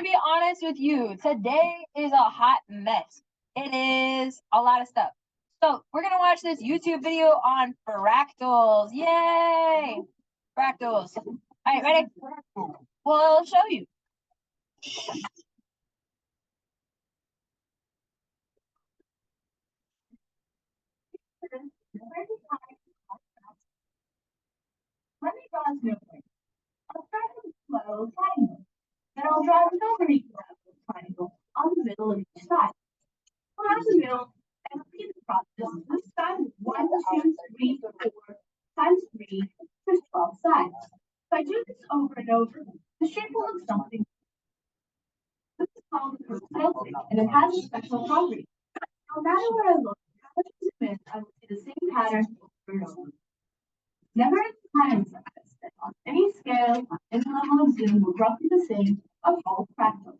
be honest with you. Today is a hot mess. It is a lot of stuff. So we're going to watch this YouTube video on fractals. Yay! Fractals. All right, ready? We'll show you. Let me draw a snowflake. I'll start with a little triangle. Then I'll draw another equilateral triangle on the middle of each side. Around the middle and repeat the process. This side is 1, 2, 3, 4 times 3 is 12 sides. If I do this over and over, the shape will look something. This is called the snowflake, and it has a special property. No matter where I look, how much I zoom in, I will see the same pattern over and over. Never is the pattern size that on any scale, any level of zoom will roughly the same of all fractals.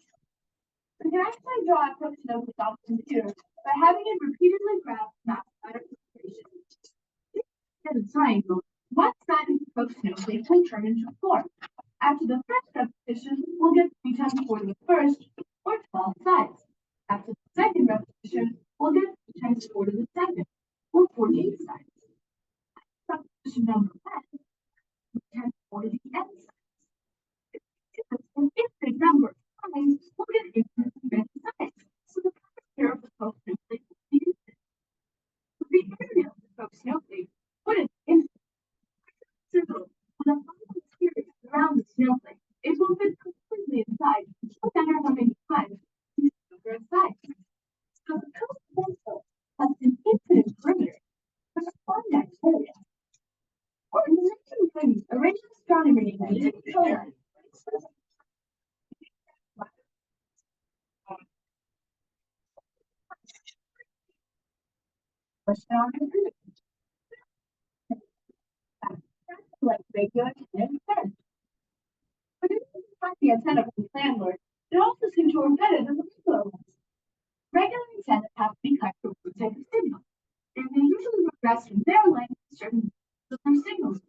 We can actually draw a quick snowflake off the computer by having it repeatedly graph math out of equation. In a triangle, one side of the Koch snowflake will turn into 4. After the first repetition, we'll get 3 times 4 to the first, or 12 sides. After the second repetition, we'll get 3 times 4 to the second, or 48 sides. Repetition number 10, 3 times 4 to the n sides. If an infinite number of times, we'll get infinite sides. So the parameter of the Koch snowflake will be infinite. The area of the Koch snowflake put an infinite circle with a final series around the snowflake. It will fit completely inside, no matter how many times these number of sides. So the Koch snowflake has an infinite perimeter for a finite area. Or in the 1930s, a Russian astronomer named Yuri Gagarin like radio antenna instead. But if you find the antenna from the landlord, it also seems to work better than the regular ones. Regular antennas have to be cut for one type of signal, and they usually regress from their length to certain of their signals.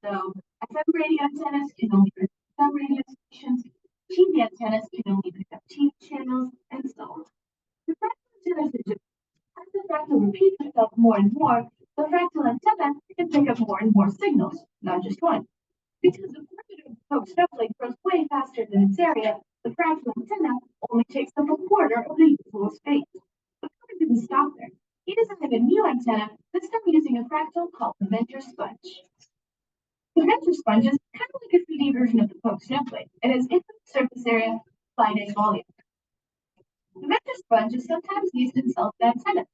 So FM radio antennas can only pick up some radio stations, TV antennas can only pick up TV channels, and so on. The fractal antennas are different. As the fractal repeats itself more and more, the fractal antenna can pick up more and more signals, not just one. Because the perimeter of the Koch snowflake grows way faster than its area, the fractal antenna only takes up a quarter of the usual space. But Koch didn't stop there. He designed a new antenna, this time using a fractal called the Mentor sponge. The Mentor sponge is kind of like a 3D version of the Koch snowflake. It has infinite surface area, finite volume. The Mentor sponge is sometimes used in cell-phone antennas.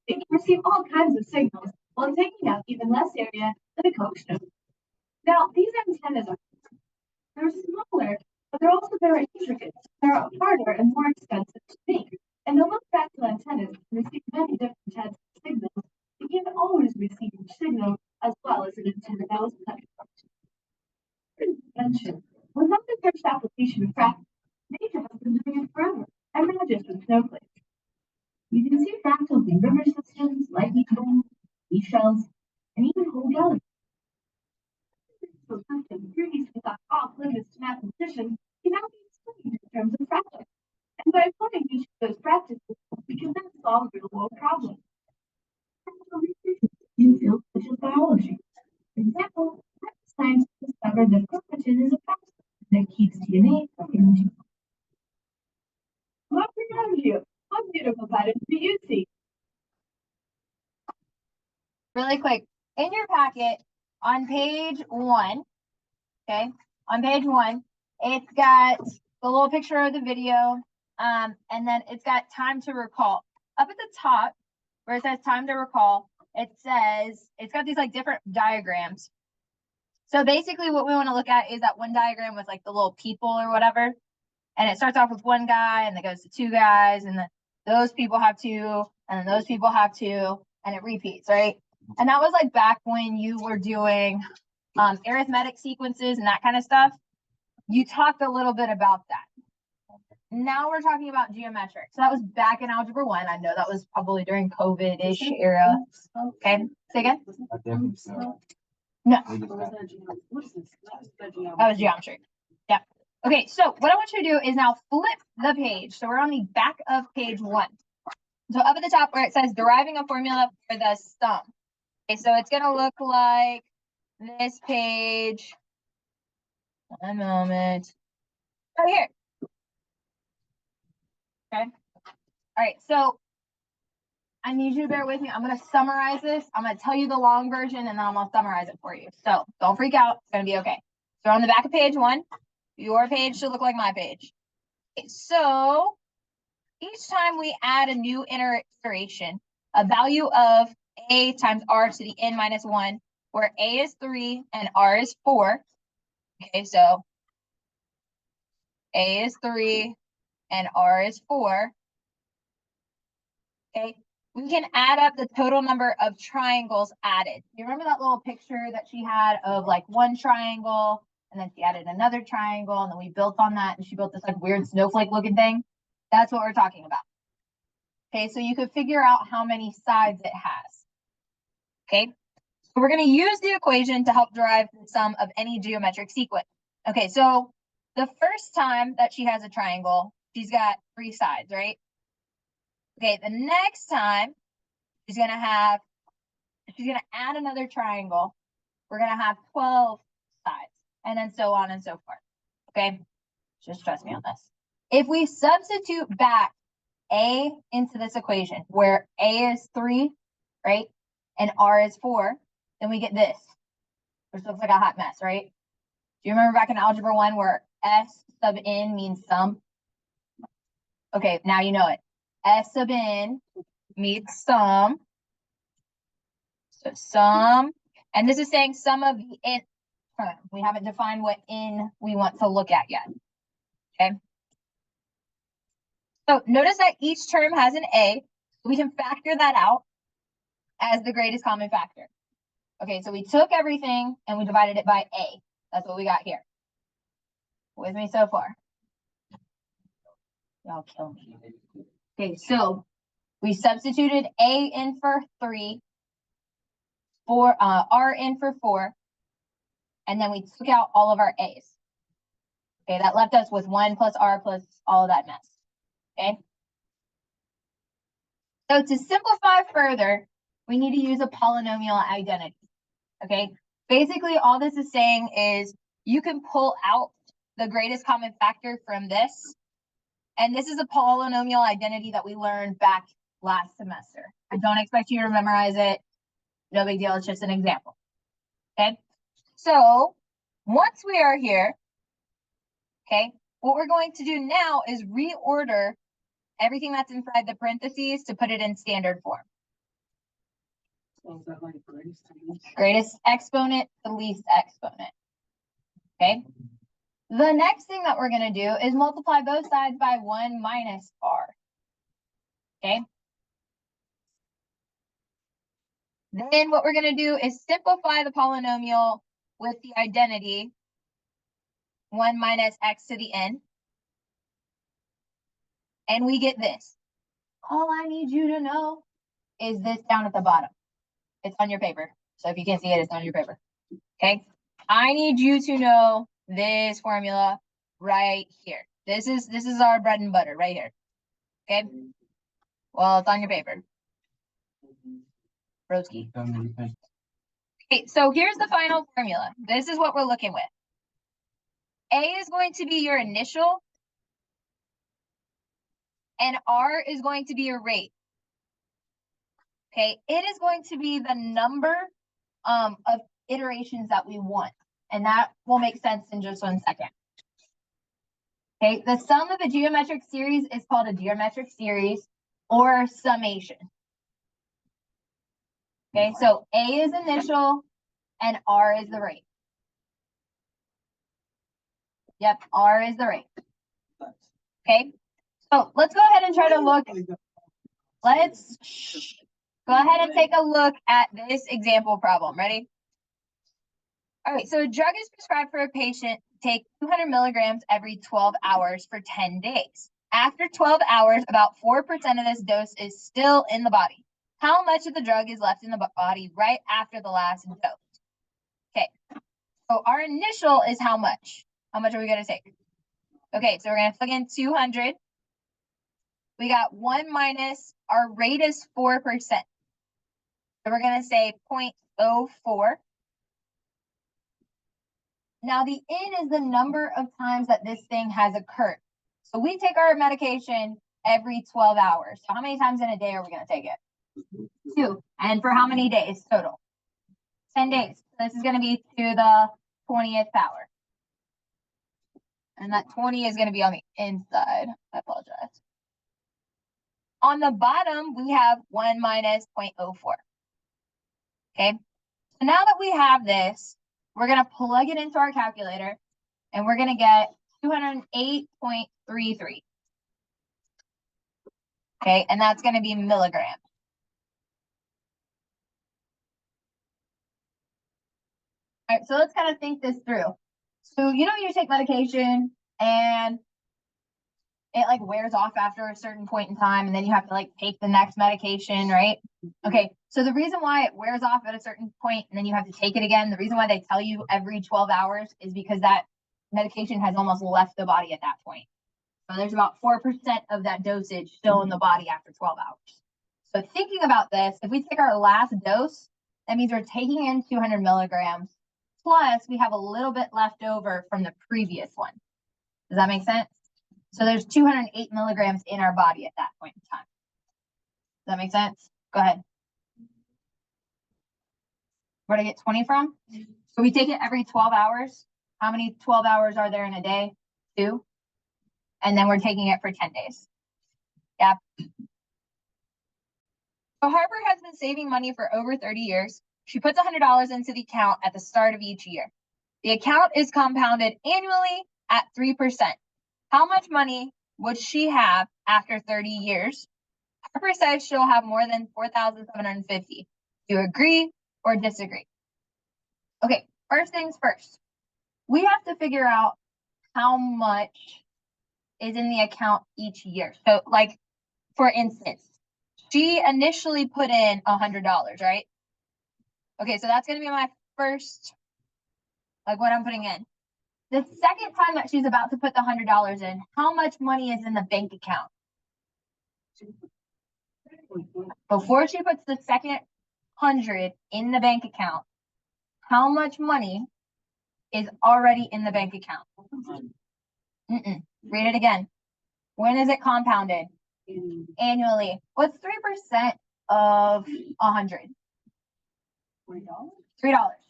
It can receive all kinds of signals while taking up even less area than a Koch snowflake. Now, these antennas they're smaller, but they're also very intricate. They're harder and more expensive to make. And although fractal antennas can receive many different types of signals, they can't always receive each signal as well as an antenna that was cut from. Was not the first application of fractals. Nature has been doing it forever, and not just with snowflakes. You can see fractals in river systems, lightning cones, seashells, and even whole galaxies. System previously thought off limits to mathematicians can now be explained in terms of fractals. And by applying each of those practices, we can then solve real-world problems. Fractal research is new field such as biology. For example, scientists discovered that chromatin is a factor that keeps DNA from changing. What around you? What beautiful patterns do you see? Really quick, in your packet, on page 1, okay, on page 1, it's got the little picture of the video, and then it's got time to recall. Up at the top, where it says time to recall, it says, it's got these like different diagrams. So basically what we want to look at is that one diagram with like the little people or whatever. And it starts off with one guy and it goes to 2 guys, and then those people have 2, and then those people have 2, and it repeats, right? And that was like back when you were doing arithmetic sequences and that kind of stuff. You talked a little bit about that. Now we're talking about geometric. So that was back in Algebra 1. I know that was probably during COVID-ish era. Okay, say again? No. That was geometry. Yeah. Okay, so what I want you to do is now flip the page. So we're on the back of page 1. So up at the top where it says deriving a formula for the sum. Okay, so it's gonna look like this page. A moment. Right here. Okay. All right, so I need you to bear with me. I'm gonna summarize this. I'm gonna tell you the long version and then I'm gonna summarize it for you. So don't freak out, it's gonna be okay. So on the back of page 1, your page should look like my page. Okay, so each time we add a new iteration, a value of a times r to the n minus 1, where a is 3 and r is 4. Okay, so a is 3 and r is 4. Okay, we can add up the total number of triangles added. You remember that little picture that she had of like one triangle, and then she added another triangle, and then we built on that, and she built this like weird snowflake looking thing? That's what we're talking about. Okay, so you could figure out how many sides it has. Okay, so we're going to use the equation to help derive the sum of any geometric sequence. Okay, so the first time that she has a triangle, she's got 3 sides, right? Okay, the next time she's going to add another triangle. We're going to have 12 sides, and then so on and so forth. Okay, just trust me on this. If we substitute back a into this equation, where a is 3, right, and r is 4, then we get this, which looks like a hot mess, right? Do you remember back in algebra 1 where s sub n means sum? Okay, now you know it. S sub n means sum. So sum, and this is saying sum of the n term. We haven't defined what n we want to look at yet. Okay. So notice that each term has an a. We can factor that out as the greatest common factor. Okay, so we took everything and we divided it by a. That's what we got here. With me so far? Y'all kill me. Okay, so we substituted a in for 3, r in for 4, and then we took out all of our a's. Okay, that left us with 1 plus r plus all of that mess. Okay. So to simplify further, we need to use a polynomial identity. Okay. Basically, all this is saying is you can pull out the greatest common factor from this. And this is a polynomial identity that we learned back last semester. I don't expect you to memorize it. No big deal. It's just an example. Okay. So once we are here, okay, what we're going to do now is reorder everything that's inside the parentheses to put it in standard form. So is that like Greatest exponent to least exponent. Okay. The next thing that we're going to do is multiply both sides by 1 minus r. Okay. Then what we're going to do is simplify the polynomial with the identity 1 minus x to the n. And we get this. All I need you to know is this down at the bottom. It's on your paper. So if you can't see it, it's on your paper. Okay. I need you to know this formula right here. This is our bread and butter right here. Okay. Well, it's on your paper. Broski. Okay, so here's the final formula. This is what we're looking with. A is going to be your initial, and R is going to be your rate. Okay, it is going to be the number of iterations that we want, and that will make sense in just 1 second. Okay, the sum of a geometric series is called a geometric series or summation. Okay, so A is initial and R is the rate. Yep, R is the rate. Okay, so let's go ahead and try to look. Let's go ahead and take a look at this example problem. Ready? All right, so a drug is prescribed for a patient to take 200 milligrams every 12 hours for 10 days. After 12 hours, about 4% of this dose is still in the body. How much of the drug is left in the body right after the last dose? Okay, so our initial is how much? How much are we going to take? Okay, so we're gonna plug in 200. We got 1 minus, our rate is 4%. So we're gonna say 0.04. Now the N is the number of times that this thing has occurred. So we take our medication every 12 hours. So how many times in a day are we gonna take it? 2. And for how many days total? 10 days. So this is gonna be to the 20th power. And that 20 is gonna be on the inside. I apologize. On the bottom, we have 1 minus 0.04. Okay, so now that we have this, we're gonna plug it into our calculator and we're gonna get 208.33. Okay, and that's gonna be milligrams. All right, so let's kind of think this through. So you take medication and it like wears off after a certain point in time, and then you have to like take the next medication, right? Okay, so the reason why it wears off at a certain point and then you have to take it again, the reason why they tell you every 12 hours is because that medication has almost left the body at that point. So there's about 4% of that dosage still in the body after 12 hours. So thinking about this, if we take our last dose, that means we're taking in 200 milligrams, plus we have a little bit left over from the previous one. Does that make sense? So there's 208 milligrams in our body at that point in time. Does that make sense? Go ahead. Where'd I get 20 from? So we take it every 12 hours. How many 12 hours are there in a day? 2. And then we're taking it for 10 days. Yeah. So Harper has been saving money for over 30 years. She puts $100 into the account at the start of each year. The account is compounded annually at 3%. How much money would she have after 30 years? Harper says she'll have more than $4,750. Do you agree or disagree? Okay, first things first. We have to figure out how much is in the account each year. So like, for instance, she initially put in $100, right? Okay, so that's gonna be my first, like what I'm putting in. The second time that she's about to put the $100 in, how much money is in the bank account? Before she puts the second 100 in the bank account, how much money is already in the bank account? Read it again. When is it compounded? Annually. What's 3% of 100? $3.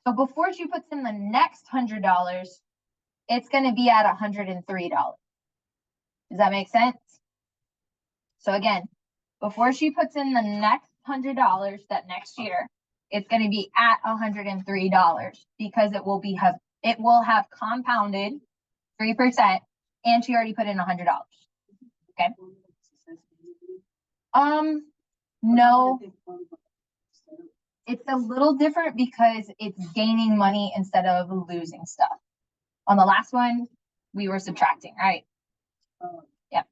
So before she puts in the next $100, it's going to be at $103. Does that make sense? So again, before she puts in the next $100 that next year, it's going to be at $103 because it will have compounded 3%, and she already put in $100. Okay. No, it's a little different because it's gaining money instead of losing stuff. On the last one, we were subtracting, right? Yeah.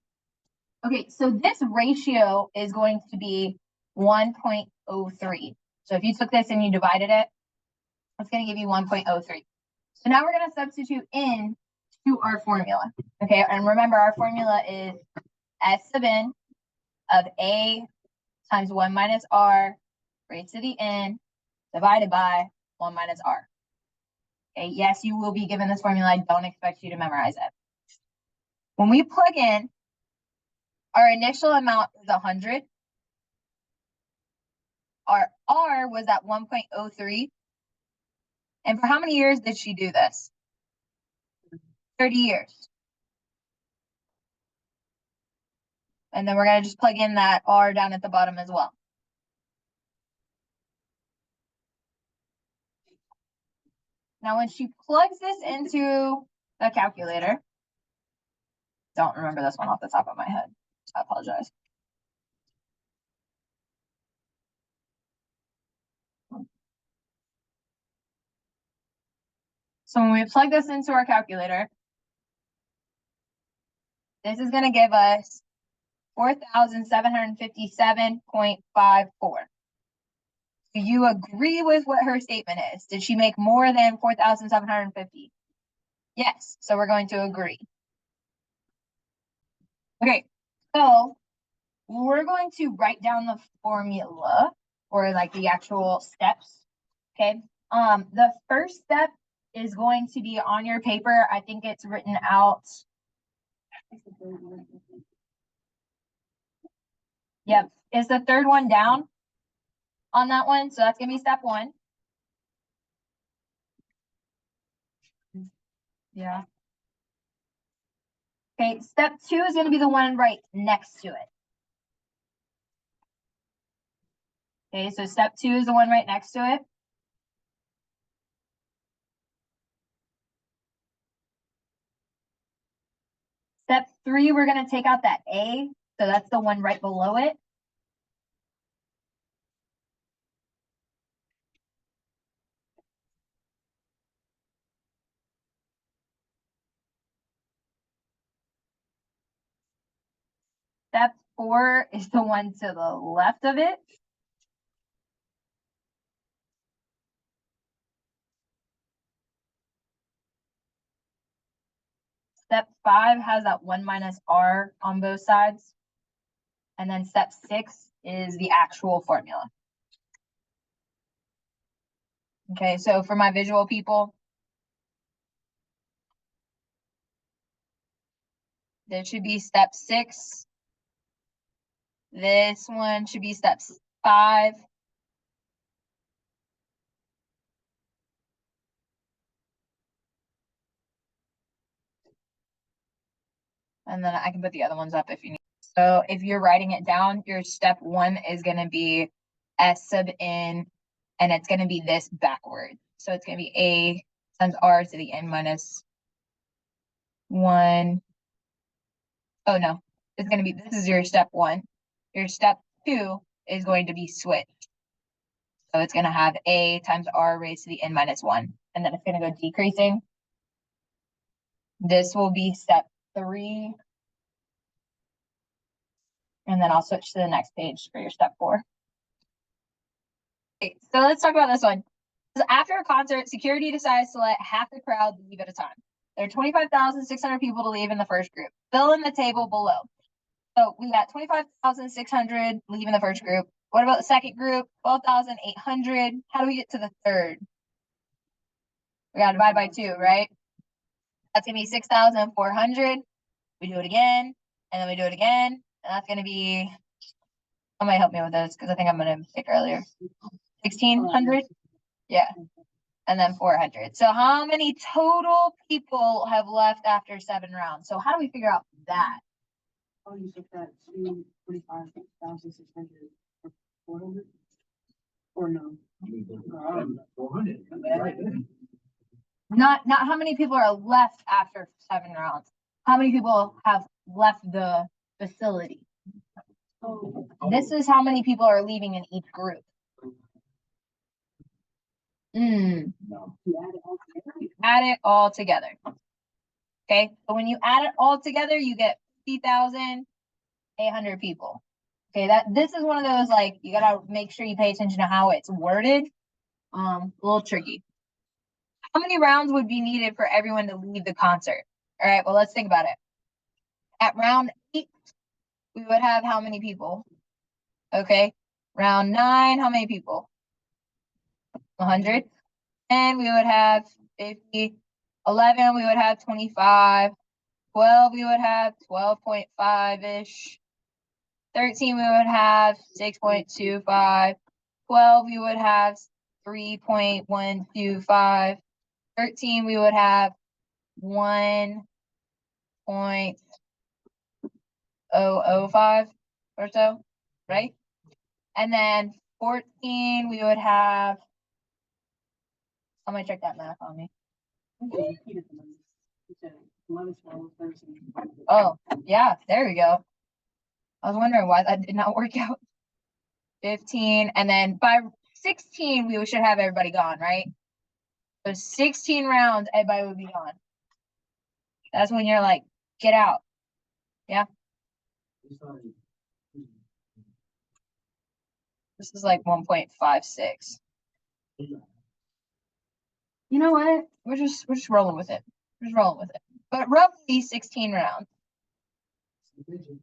Okay, so this ratio is going to be 1.03. So if you took this and you divided it, it's going to give you 1.03. So now we're going to substitute in to our formula. Okay, and remember our formula is S sub n of A times 1 minus R raised to the n divided by 1 minus R. Okay, yes, you will be given this formula. I don't expect you to memorize it. When we plug in, our initial amount is 100. Our R was at 1.03. And for how many years did she do this? 30 years. And then we're going to just plug in that R down at the bottom as well. Now, when she plugs this into the calculator, don't remember this one off the top of my head. I apologize. So when we plug this into our calculator, this is going to give us 4,757.54. Do you agree with what her statement is? Did she make more than 4,750? Yes, so we're going to agree. Okay, so we're going to write down the formula or like the actual steps. Okay, the first step is going to be on your paper. I think it's written out. Yep, is the third one down on that one? So that's gonna be step one. Yeah. Okay, step two is gonna be the one right next to it. Okay, so step two is the one right next to it. Step three, we're gonna take out that A, so that's the one right below it. Step four is the one to the left of it. Step five has that 1 minus R on both sides. And then step six is the actual formula. Okay, so for my visual people, there should be step six. This one should be step five. And then I can put the other ones up if you need. So if you're writing it down, your step one is going to be S sub n, and it's going to be this backward. So it's going to be A times R to the n minus 1. Oh, no, it's going to be, this is your step one. Your step two is going to be switched. So it's going to have A times R raised to the n minus 1. And then it's going to go decreasing. This will be step three. And then I'll switch to the next page for your step four. Okay, so let's talk about this one. So after a concert, security decides to let half the crowd leave at a time. There are 25,600 people to leave in the first group. Fill in the table below. So we got 25,600 leaving the first group. What about the second group? 12,800. How do we get to the third? We got to divide by 2, right? That's going to be 6,400. We do it again, and then we do it again. And that's going to be, somebody help me with this because I think I'm going to mistake earlier. 1,600? Yeah. And then 400. So how many total people have left after 7 rounds? So how do we figure out that? Oh, you took that 245,600 or 400? Or no? 400. Right. Not how many people are left after 7 rounds. How many people have left the facility? Oh, This is how many people are leaving in each group. No. you add it all together? Add it all together. Okay, so when you add it all together, you get 50,800 people. Okay, this is one of those, like, you gotta make sure you pay attention to how it's worded. A little tricky. How many rounds would be needed for everyone to leave the concert? All right, well, let's think about it. At round 8, we would have how many people? Okay, round 9, how many people? 100. And we would have 50. 11, we would have 25. 12, we would have 12.5-ish. 13, we would have 6.25. 12, we would have 3.125. 13, we would have 1.005 or so, right? And then 14, we would have, somebody check that math on me. Okay, you repeated the numbers. You said 11, 12, 13. Oh, yeah, there we go. I was wondering why that did not work out. 15, and then by 16, we should have everybody gone, right? So 16 rounds, everybody would be gone. That's when you're like, get out. This is like 1.56. You know what? We're just rolling with it. We're just rolling with it. But roughly 16 rounds. Division.